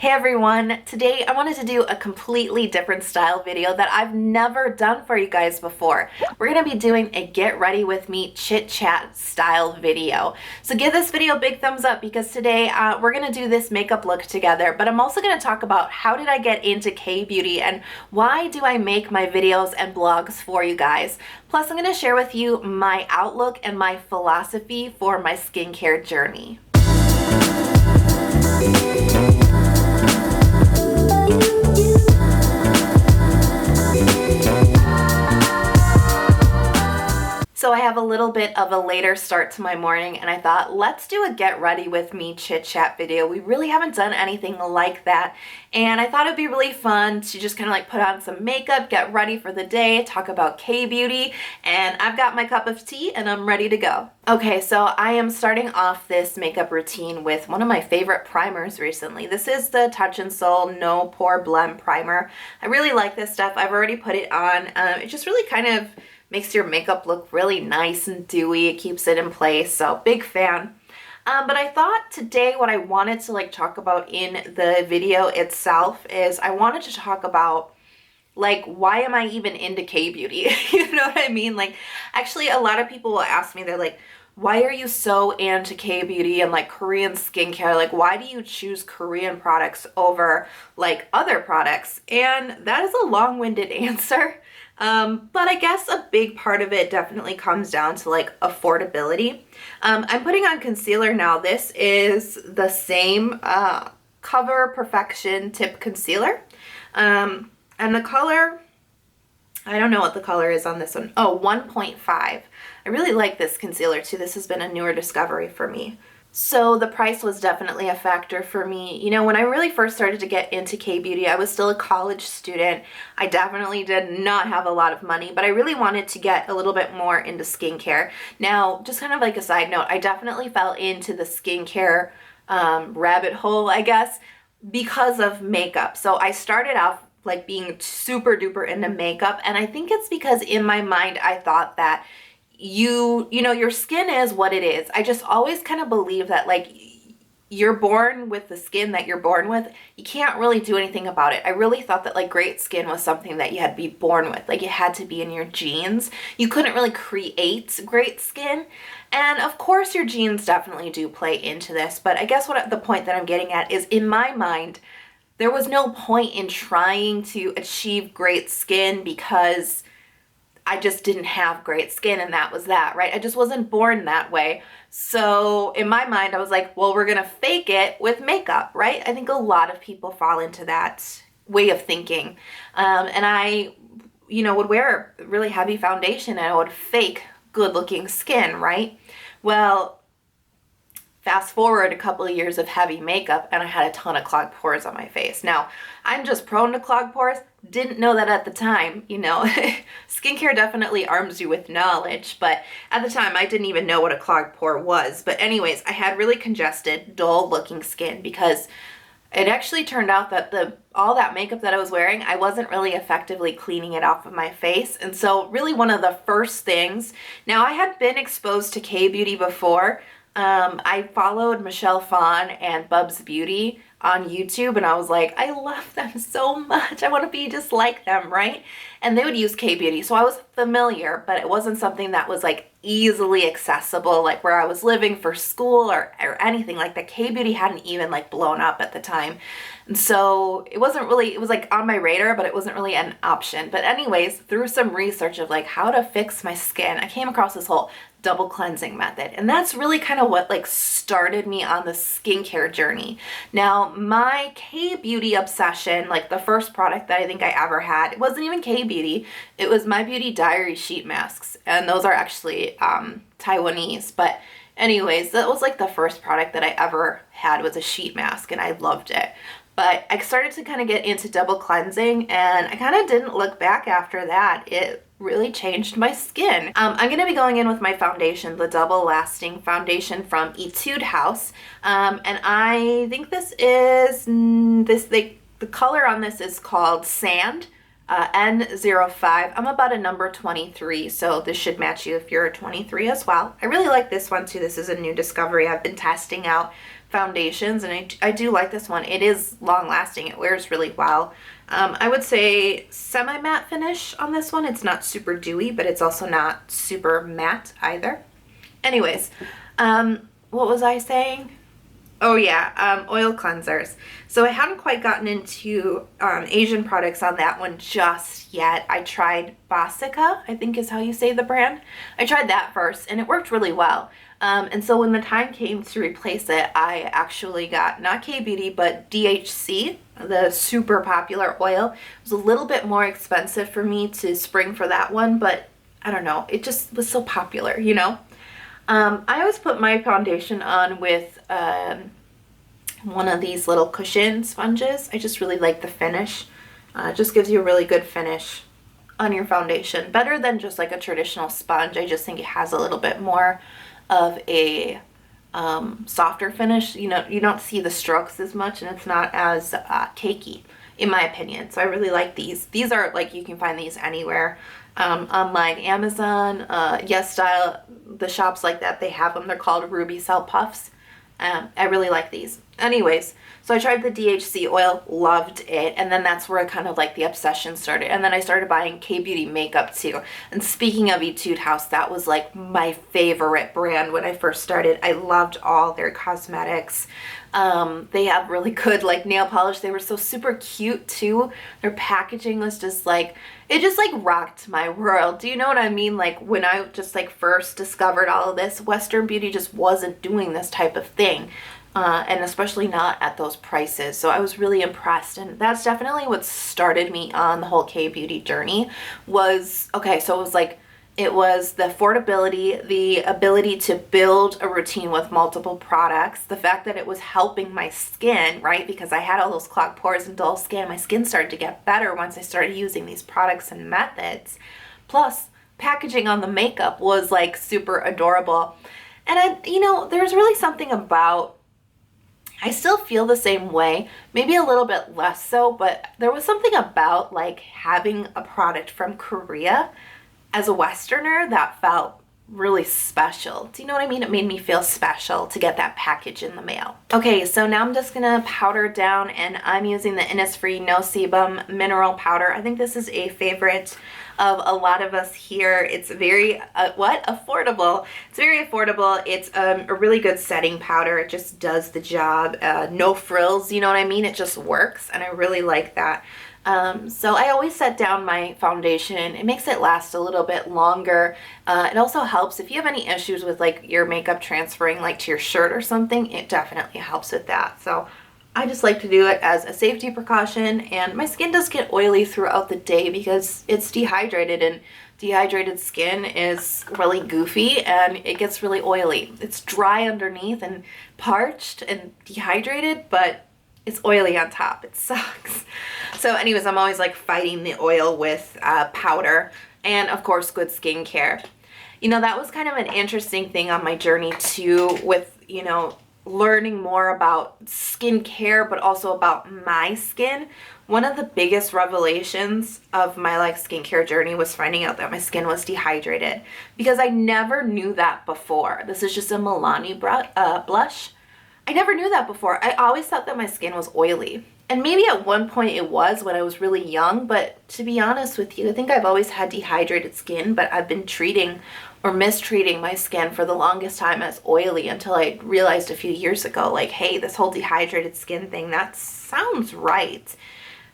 Hey everyone, today I wanted to do a completely different style video that I've never done for you guys before. We're going to be doing a get ready with me chit chat style video. So give this video a big thumbs up because today we're going to do this makeup look together, but I'm also going to talk about how did I get into K-beauty and why do I make my videos and blogs for you guys. Plus I'm going to share with you my outlook and my philosophy for my skincare journey. So I have a little bit of a later start to my morning and I thought, let's do a get ready with me chit chat video. We really haven't done anything like that. And I thought it'd be really fun to just kind of like put on some makeup, get ready for the day, talk about K-beauty, and I've got my cup of tea and I'm ready to go. Okay, so I am starting off this makeup routine with one of my favorite primers recently. This is the Touch in Sol No Pore-Blem primer. I really like this stuff. I've already put it on. It just really kind of makes your makeup look really nice and dewy. It keeps it in place, so big fan. But I thought today what I wanted to like talk about in the video itself is I wanted to talk about like why am I even into K-beauty? You know what I mean? Like actually a lot of people will ask me, they're like, why are you so into K-beauty and like Korean skincare? Like why do you choose Korean products over like other products? And that is a long-winded answer. But I guess a big part of it definitely comes down to like affordability. I'm putting on concealer now. This is the Saem Cover Perfection Tip Concealer. And the color, I don't know what the color is on this one. Oh, 1.5. I really like this concealer too. This has been a newer discovery for me. So the price was definitely a factor for me. You know, when I really first started to get into K-beauty, I was still a college student. I definitely did not have a lot of money, but I really wanted to get a little bit more into skincare. Now, just kind of like a side note, I definitely fell into the skincare rabbit hole, I guess, because of makeup. So I started off like being super duper into makeup, and I think it's because in my mind I thought that you know, your skin is what it is. I just always kind of believe that like you're born with the skin that you're born with. You can't really do anything about it. I really thought that like great skin was something that you had to be born with. Like it had to be in your genes. You couldn't really create great skin. And of course your genes definitely do play into this. But I guess what the point that I'm getting at is in my mind, there was no point in trying to achieve great skin because I just didn't have great skin and that was that, right? I just wasn't born that way. So in my mind, I was like, well, we're gonna fake it with makeup, right? I think a lot of people fall into that way of thinking. And I, you know, would wear a really heavy foundation and I would fake good looking skin, right? Well, fast forward a couple of years of heavy makeup and I had a ton of clogged pores on my face. Now, I'm just prone to clogged pores. Didn't know that at the time, you know. Skincare definitely arms you with knowledge, but at the time I didn't even know what a clogged pore was. But anyways, I had really congested, dull looking skin because it actually turned out that all that makeup that I was wearing, I wasn't really effectively cleaning it off of my face. And so really one of the first things, now I had been exposed to K-beauty before. I followed Michelle Phan and Bubs Beauty on YouTube and I was like, I love them so much. I want to be just like them, right? And they would use K-beauty. So I was familiar, but it wasn't something that was like easily accessible, like where I was living for school or anything like that. K-beauty hadn't even like blown up at the time. And so it wasn't really, it was like on my radar, but it wasn't really an option. But anyways, through some research of like how to fix my skin, I came across this whole double cleansing method. And that's really kind of what like started me on the skincare journey. Now, my K-beauty obsession, like the first product that I think I ever had, it wasn't even K-beauty. It was My Beauty Diary sheet masks. And those are actually Taiwanese. But anyways, that was like the first product that I ever had was a sheet mask and I loved it. But I started to kind of get into double cleansing and I kind of didn't look back after that. It really changed my skin. I'm going to be going in with my foundation, the Double Lasting Foundation from Etude House. And I think this is, the color on this is called Sand. N05. I'm about a number 23, so this should match you if you're a 23 as well. I really like this one too. This is a new discovery I've been testing out. foundations, and I do like this one. It is long lasting. It wears really well. I would say semi-matte finish on this one. It's not super dewy, but it's also not super matte either. Anyways, what was I saying? Oh yeah, oil cleansers. So I haven't quite gotten into Asian products on that one just yet. I tried Bosica, I think is how you say the brand. I tried that first and it worked really well. And so when the time came to replace it, I actually got not kbeauty but DHC, the super popular oil. It was a little bit more expensive for me to spring for that one, but I don't know, it just was so popular, you know? I always put my foundation on with one of these little cushion sponges. I just really like the finish. It just gives you a really good finish on your foundation. Better than just like a traditional sponge. I just think it has a little bit more of a softer finish. You know, you don't see the strokes as much, and it's not as cakey, in my opinion. So I really like these. These are like, you can find these anywhere. Online, Amazon, Yes Style, the shops like that, they have them. They're called Ruby Cell Puffs. I really like these. Anyways, so I tried the DHC oil, loved it, and then that's where kind of like the obsession started. And then I started buying kbeauty makeup too. And speaking of Etude House, that was like my favorite brand when I first started. I loved all their cosmetics. They have really good like nail polish. They were so super cute too. Their packaging was just like, it just like rocked my world. Do you know what I mean? Like when I just like first discovered all of this, Western beauty just wasn't doing this type of thing. And especially not at those prices. So I was really impressed, and that's definitely what started me on the whole kbeauty journey was, okay, so it was the affordability, the ability to build a routine with multiple products, the fact that it was helping my skin, right? Because I had all those clogged pores and dull skin. My skin started to get better once I started using these products and methods. Plus, packaging on the makeup was like super adorable. And you know, there's really something about, I still feel the same way, maybe a little bit less so, but there was something about like having a product from Korea as a Westerner that felt really special. Do you know what I mean? It made me feel special to get that package in the mail. Okay, so now I'm just gonna powder down, and I'm using the Innisfree No Sebum Mineral Powder. I think this is a favorite of a lot of us here. It's very, affordable. It's very affordable. It's a really good setting powder. It just does the job. No frills, you know what I mean? It just works, and I really like that. So I always set down my foundation. It makes it last a little bit longer. It also helps if you have any issues with like your makeup transferring like to your shirt or something, it definitely helps with that. So I just like to do it as a safety precaution, and my skin does get oily throughout the day because it's dehydrated, and dehydrated skin is really goofy and it gets really oily. It's dry underneath and parched and dehydrated, but it's oily on top. It sucks. So anyways, I'm always like fighting the oil with powder, and of course good skincare. You know, that was kind of an interesting thing on my journey too, with, you know, learning more about skincare, but also about my skin. One of the biggest revelations of my like skincare journey was finding out that my skin was dehydrated, because I never knew that before. This is just a Milani blush. I never knew that before. I always thought that my skin was oily. And maybe at one point it was when I was really young, but to be honest with you, I think I've always had dehydrated skin, but I've been treating or mistreating my skin for the longest time as oily until I realized a few years ago, like, hey, this whole dehydrated skin thing, that sounds right.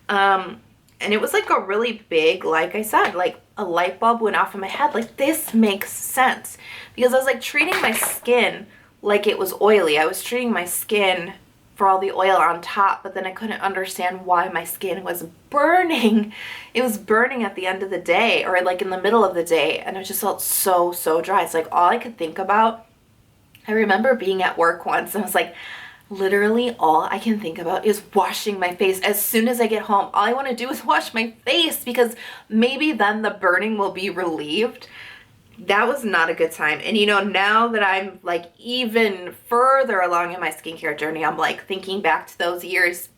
And it was like a really big, like I said, like a light bulb went off in my head, like this makes sense. Because I was like treating my skin like it was oily. I was treating my skin for all the oil on top, but then I couldn't understand why my skin was burning. It was burning at the end of the day, or like in the middle of the day, and it just felt so, so dry. It's like all I could think about. I remember being at work once, and I was like, literally all I can think about is washing my face. As soon as I get home, all I want to do is wash my face, because maybe then the burning will be relieved. That was not a good time. And you know, now that I'm like even further along in my skincare journey, I'm like thinking back to those years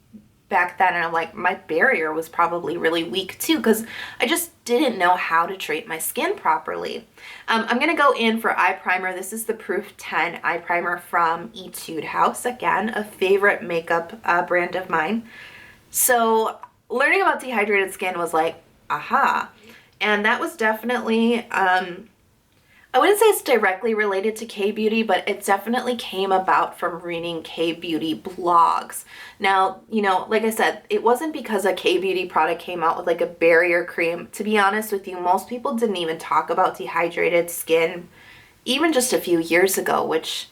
back then, and I'm like, my barrier was probably really weak too, because I just didn't know how to treat my skin properly. I'm going to go in for eye primer. This is the Proof 10 eye primer from Etude House. Again, a favorite makeup brand of mine. So learning about dehydrated skin was like, aha. And that was definitely, I wouldn't say it's directly related to K-beauty, but it definitely came about from reading K-beauty blogs. Now, you know, like I said, it wasn't because a K-beauty product came out with like a barrier cream. To be honest with you, most people didn't even talk about dehydrated skin even just a few years ago, which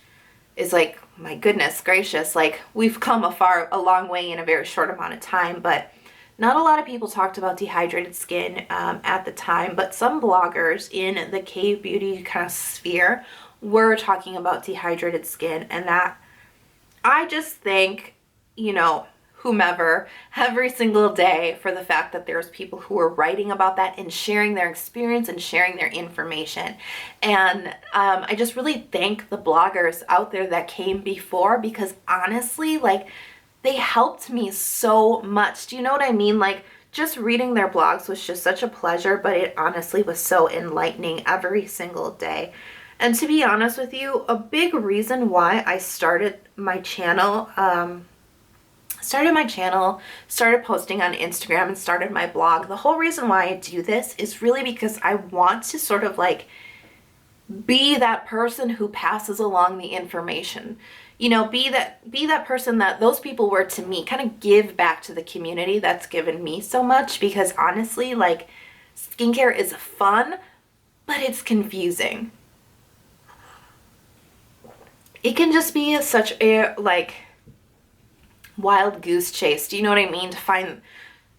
is like, my goodness gracious, like we've come a long way in a very short amount of time, but not a lot of people talked about dehydrated skin at the time, but some bloggers in the K-beauty kind of sphere were talking about dehydrated skin, and that I just thank, you know, whomever every single day for the fact that there's people who are writing about that and sharing their experience and sharing their information. And I just really thank the bloggers out there that came before, because honestly, like, they helped me so much. Do you know what I mean? Like, just reading their blogs was just such a pleasure, but it honestly was so enlightening every single day. And to be honest with you, a big reason why I started my channel, started posting on Instagram and started my blog, the whole reason why I do this is really because I want to sort of like be that person who passes along the information. You know, be that person that those people were to me, kind of give back to the community that's given me so much, because honestly, like, skincare is fun, but it's confusing. It can just be such a, like, wild goose chase. Do you know what I mean? To find,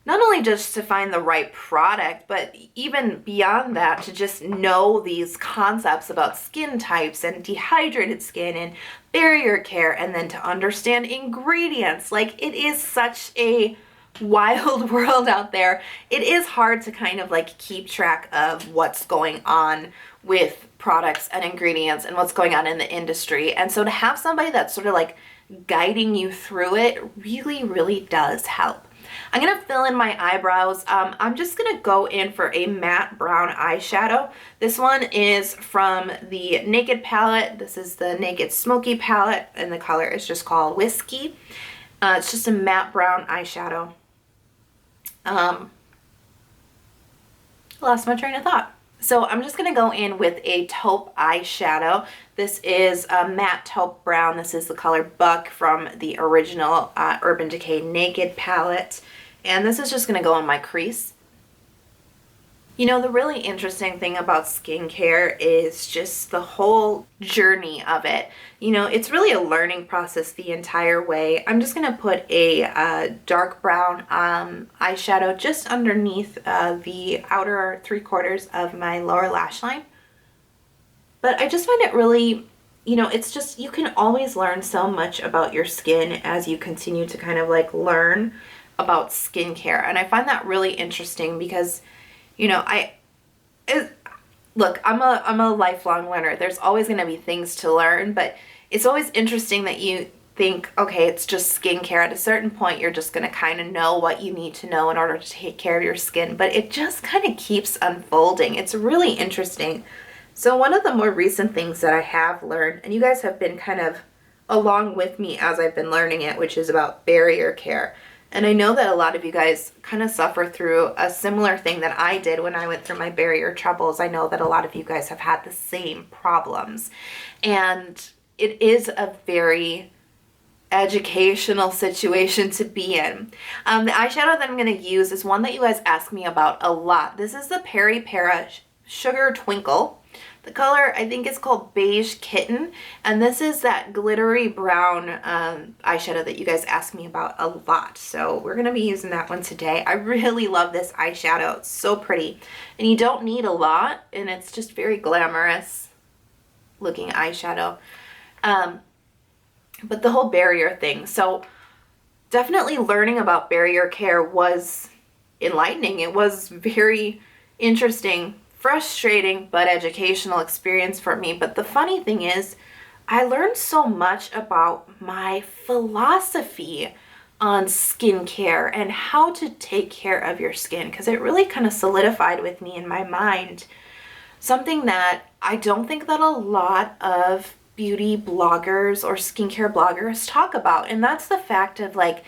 not only just to find the right product, but even beyond that, to just know these concepts about skin types and dehydrated skin and barrier care, and then to understand ingredients. Like, it is such a wild world out there. It is hard to kind of like keep track of what's going on with products and ingredients and what's going on in the industry. And so to have somebody that's sort of like guiding you through it really, really does help. I'm going to fill in my eyebrows. I'm just going to go in for a matte brown eyeshadow. This one is from the Naked palette. This is the Naked Smokey palette, and the color is just called Whiskey. It's just a matte brown eyeshadow. Lost my train of thought. So I'm just going to go in with a taupe eyeshadow. This is a matte taupe brown. This is the color Buck from the original Urban Decay Naked palette. And this is just going to go on my crease. You know, the really interesting thing about skincare is just the whole journey of it. You know, it's really a learning process the entire way. I'm just going to put a dark brown eyeshadow just underneath the outer 3/4 of my lower lash line. But I just find it really, you know, it's just, you can always learn so much about your skin as you continue to kind of like learn about skincare. And I find that really interesting because, you know, look, I'm a lifelong learner. There's always going to be things to learn, but it's always interesting that you think, okay, it's just skincare. At a certain point, you're just going to kind of know what you need to know in order to take care of your skin, but it just kind of keeps unfolding. It's really interesting. So one of the more recent things that I have learned, and you guys have been kind of along with me as I've been learning it, which is about barrier care. And I know that a lot of you guys kind of suffer through a similar thing that I did when I went through my barrier troubles. I know that a lot of you guys have had the same problems. And it is a very educational situation to be in. The eyeshadow that I'm going to use is one that you guys ask me about a lot. This is the PeriPera Sugar Twinkle. The color, I think, is called Beige Kitten, and this is that glittery brown eyeshadow that you guys ask me about a lot. So we're going to be using that one today. I really love this eyeshadow. It's so pretty, and you don't need a lot, and it's just very glamorous looking eyeshadow. But the whole barrier thing, so definitely learning about barrier care was enlightening. It was very interesting, frustrating, but educational experience for me. But the funny thing is, I learned so much about my philosophy on skincare and how to take care of your skin, because it really kind of solidified with me in my mind something that I don't think that a lot of beauty bloggers or skincare bloggers talk about, and that's the fact of like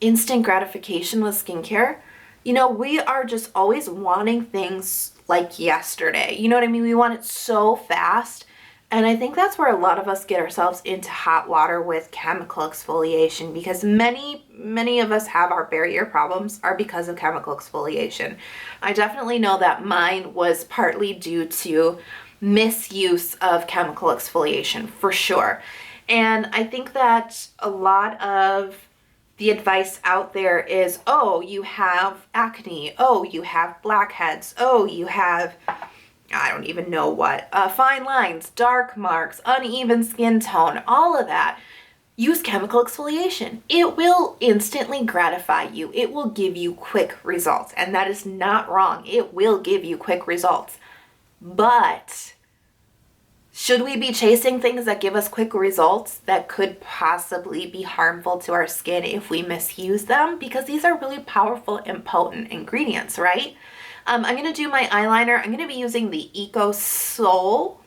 instant gratification with skincare. You know, we are just always wanting things like yesterday. You know what I mean? We want it so fast. And I think that's where a lot of us get ourselves into hot water with chemical exfoliation, because many of us have our barrier problems are because of chemical exfoliation. I definitely know that mine was partly due to misuse of chemical exfoliation, for sure. And I think that a lot of the advice out there is, oh, you have acne, oh, you have blackheads, oh, you have, I don't even know what, fine lines, dark marks, uneven skin tone, all of that. Use chemical exfoliation. It will instantly gratify you. It will give you quick results, and that is not wrong. It will give you quick results. But should we be chasing things that give us quick results that could possibly be harmful to our skin if we misuse them? Because these are really powerful and potent ingredients, right? I'm going to do my eyeliner. I'm going to be using the Eco Soul.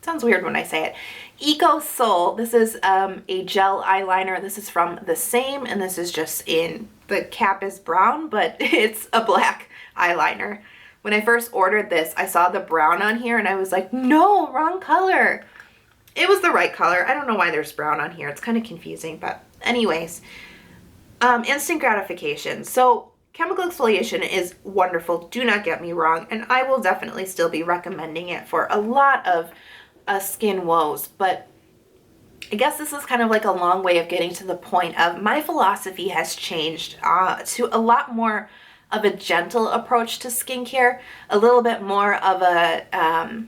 Sounds weird when I say it. Eco Soul. This is a gel eyeliner. This is from the Saem, and this is just in, the cap is brown, but it's a black eyeliner. When I first ordered this, I saw the brown on here and I was like, no, wrong color. It was the right color. I don't know why there's brown on here. It's kind of confusing, but anyways. Instant gratification. So chemical exfoliation is wonderful. Do not get me wrong. And I will definitely still be recommending it for a lot of skin woes. But I guess this is kind of like a long way of getting to the point of my philosophy has changed to a lot more of a gentle approach to skincare, a little bit more of a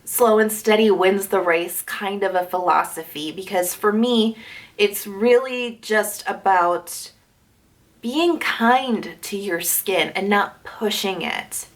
slow and steady wins the race kind of a philosophy, because for me, it's really just about being kind to your skin and not pushing it.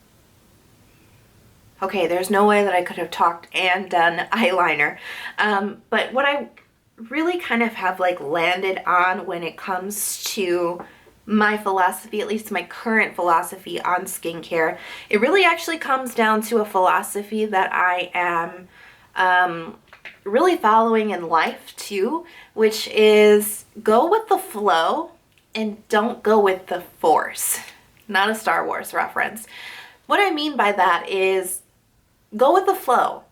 Okay, there's no way that I could have talked and done eyeliner, but what I really kind of have like landed on when it comes to my philosophy, at least my current philosophy on skincare, it really actually comes down to a philosophy that I am really following in life too, which is go with the flow and don't go with the force. Not a Star Wars reference. What I mean by that is go with the flow.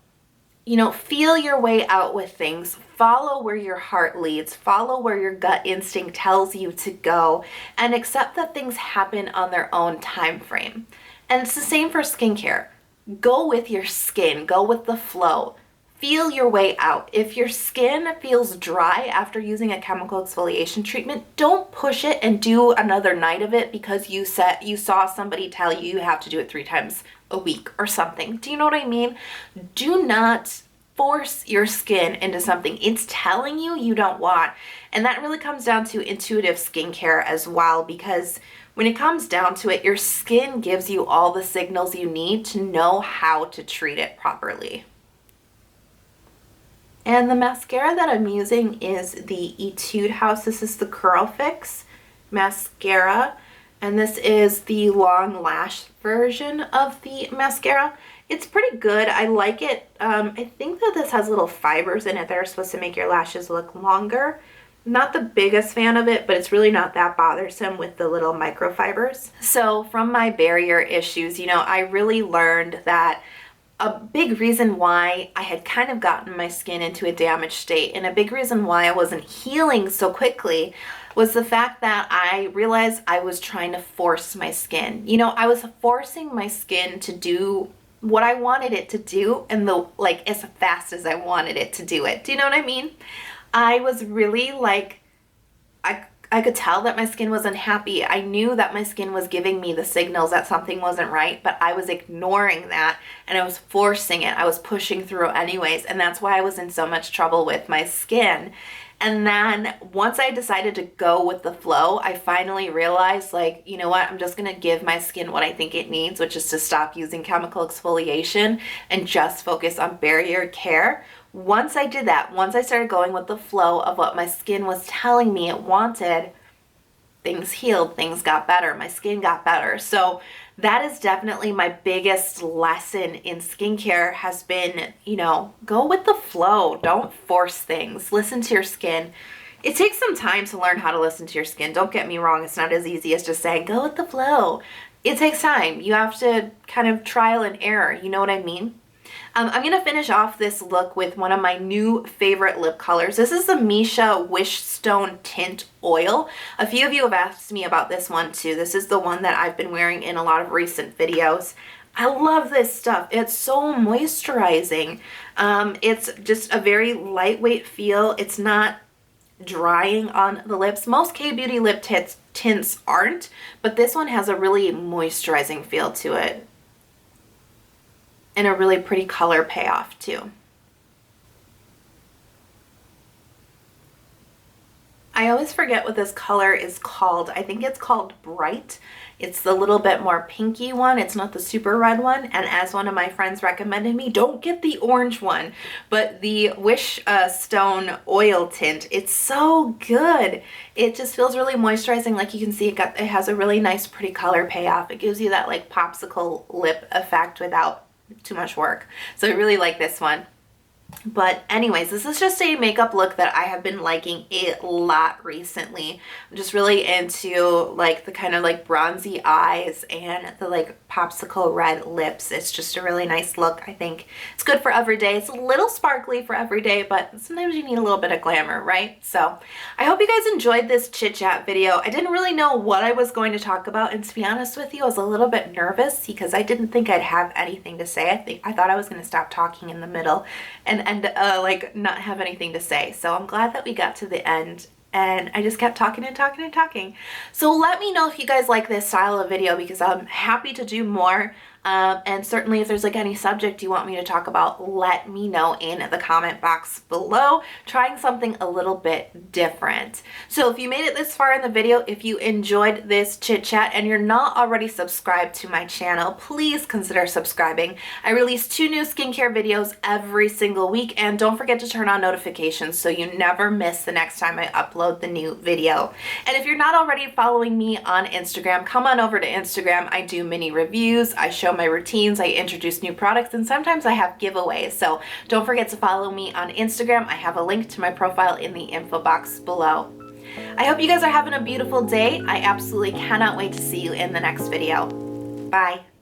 You know, feel your way out with things. Follow where your heart leads. Follow where your gut instinct tells you to go, and accept that things happen on their own time frame. And it's the same for skincare. Go with your skin. Go with the flow. Feel your way out. If your skin feels dry after using a chemical exfoliation treatment, don't push it and do another night of it because you saw somebody tell you you have to do it 3 times a week or something. Do you know what I mean? Do not force your skin into something it's telling you you don't want. And that really comes down to intuitive skincare as well, because when it comes down to it, your skin gives you all the signals you need to know how to treat it properly. And the mascara that I'm using is the Etude House. This is the Curl Fix mascara, and this is the long lash version of the mascara. It's pretty good. I like it. I think that this has little fibers in it that are supposed to make your lashes look longer. Not the biggest fan of it, but it's really not that bothersome with the little microfibers. So from my barrier issues, you know, I really learned that a big reason why I had kind of gotten my skin into a damaged state, and a big reason why I wasn't healing so quickly, was the fact that I realized I was trying to force my skin. You know, I was forcing my skin to do what I wanted it to do, and as fast as I wanted it to do it. Do you know what I mean? I was really like, I could tell that my skin was unhappy. I knew that my skin was giving me the signals that something wasn't right, but I was ignoring that and I was forcing it. I was pushing through anyways, and that's why I was in so much trouble with my skin. And then once I decided to go with the flow, I finally realized, like, you know what, I'm just gonna give my skin what I think it needs, which is to stop using chemical exfoliation and just focus on barrier care, Once I did that, once I started going with the flow of what my skin was telling me it wanted, things healed, things got better, my skin got better. So that is definitely my biggest lesson in skincare has been, you know, go with the flow. Don't force things. Listen to your skin. It takes some time to learn how to listen to your skin. Don't get me wrong. It's not as easy as just saying, go with the flow. It takes time. You have to kind of trial and error. You know what I mean? I'm going to finish off this look with one of my new favorite lip colors. This is the Missha Wishstone Tint Oil. A few of you have asked me about this one too. This is the one that I've been wearing in a lot of recent videos. I love this stuff. It's so moisturizing. It's just a very lightweight feel. It's not drying on the lips. Most K-Beauty lip tints aren't, but this one has a really moisturizing feel to it. And a really pretty color payoff too. I always forget what this color is called. I think it's called Bright. It's the little bit more pinky one. It's not the super red one. And as one of my friends recommended me, don't get the orange one, but the Wishstone oil tint. It's so good. It just feels really moisturizing. Like you can see, it has a really nice pretty color payoff. It gives you that like popsicle lip effect without too much work. So I really like this one. But anyways, this is just a makeup look that I have been liking a lot recently. I'm just really into like the kind of like bronzy eyes and the like popsicle red lips. It's just a really nice look. I think it's good for every day. It's a little sparkly for every day, but sometimes you need a little bit of glamour, right? So I hope you guys enjoyed this chit chat video. I didn't really know what I was going to talk about, and to be honest with you, I was a little bit nervous because I didn't think I'd have anything to say. I thought I was going to stop talking in the middle and like not have anything to say. So I'm glad that we got to the end and I just kept talking and talking and talking. So let me know if you guys like this style of video because I'm happy to do more. And certainly if there's like any subject you want me to talk about, let me know in the comment box below. Trying something a little bit different. So if you made it this far in the video, if you enjoyed this chit chat and you're not already subscribed to my channel, please consider subscribing. I release 2 new skincare videos every single week, and don't forget to turn on notifications so you never miss the next time I upload the new video. And if you're not already following me on Instagram, come on over to Instagram. I do mini reviews, I show my routines, I introduce new products, and sometimes I have giveaways. So don't forget to follow me on Instagram. I have a link to my profile in the info box below. I hope you guys are having a beautiful day. I absolutely cannot wait to see you in the next video. Bye.